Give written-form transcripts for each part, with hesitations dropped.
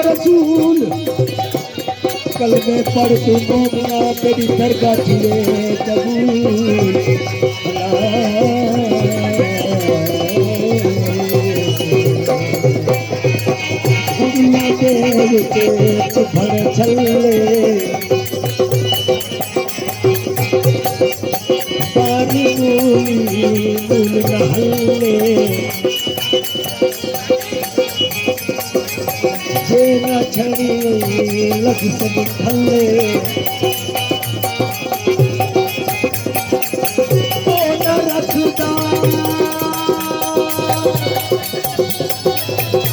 रसूल कल में पढ़ तू मोमना तेरी दरगाह थिए कबूल दुनिया के भर छल्ले पानी मूल रहले जेना छड़ी लग सब थल्ले ओ न रखदा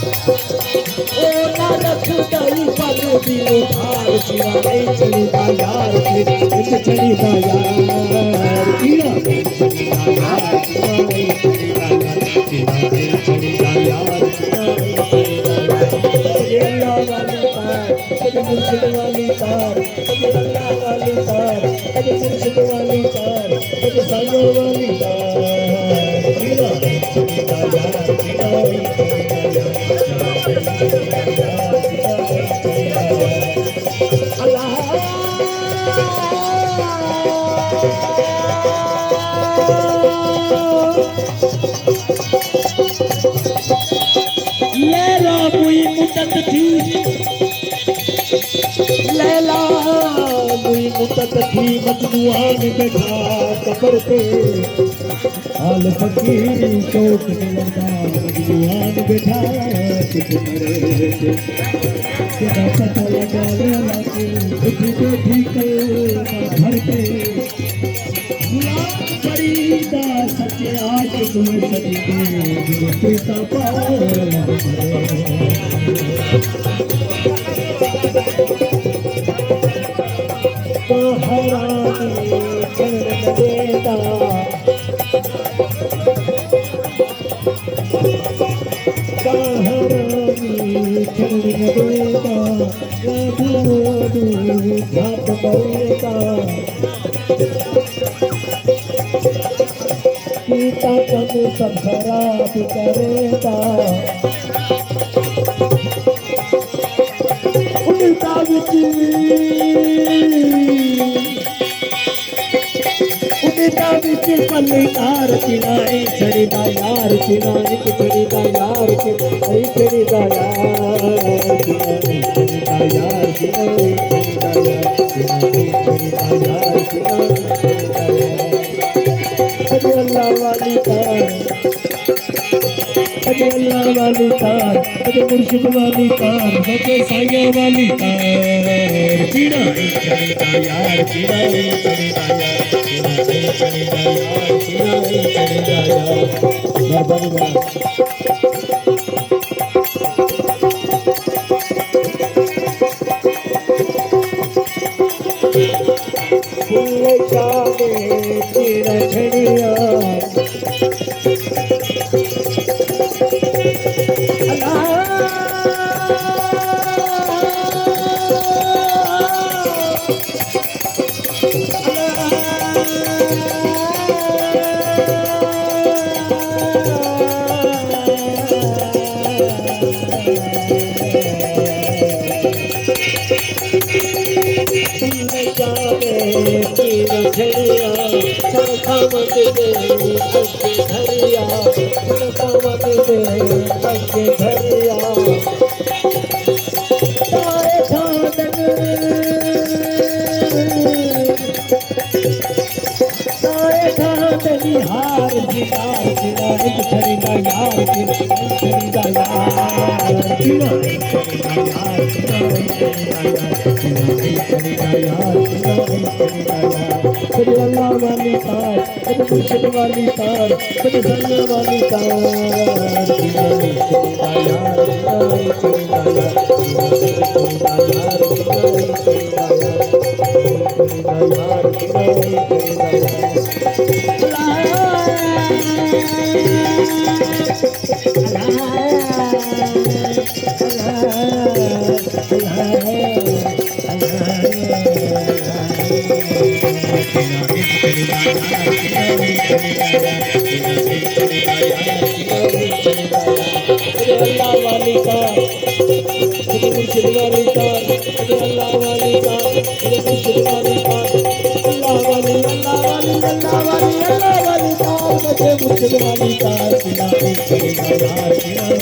ओ न रखदा पग दी उठार चिराए चलीदा यार के चलीदा यार किया चलीदा यार मुर्शिद वाली तार अल्लाह वाली तार मुर्शिद वाली तार सायो वाली तार ये रामुई मुतत थी लैला मुई मुतत थी मजनूआन बैठा कब्र पे हाल फकीरी चौक मिलना मजनूआन बैठा कुछ मरे तेरा पता लगा लेना के उठी बैठी कल घर पे फरीदा सच्चे आज तुम्हें सदी के पिता पाओ हरानी चरण देता हरानी चरण देता घाट बोलता पिता कब सब खराब करेगा उनका पल्ली तार चिनाई चढ़ीदा यार चिनाई चढ़ीदा यार चिनाई चढ़ीदा यार चिनाई चढ़ीदा यार चिनाई चढ़ीदा यार चिनाई अल्लाह वाली तार अल्लाह वाली तार मुर्शिद वाली तार बचे साया वाली तार चिनाई चढ़ीदा यार चिनाई चढ़ीदा यार हार गिटार चिनाई खरीदा यार खरीदा यार चिनाई खरीदा यार चिनाई खरीदा यार कभी अल्लाह वाली तार कभी मुर्शिद वाली तार कभी संग वाली तार चिनाई खरीदा यार चिनाई खरीदा यार खरीदा यार चिनाई खरीदा यार चिनाई खरीदा यार अल्लाह वाली तार मुर्शिद वाली तार अल्लाह वाली तार मुर्शिद वाली तार अल्लाह वाली तार मुझे मुर्शिद वाली तार सिना यार सिना यार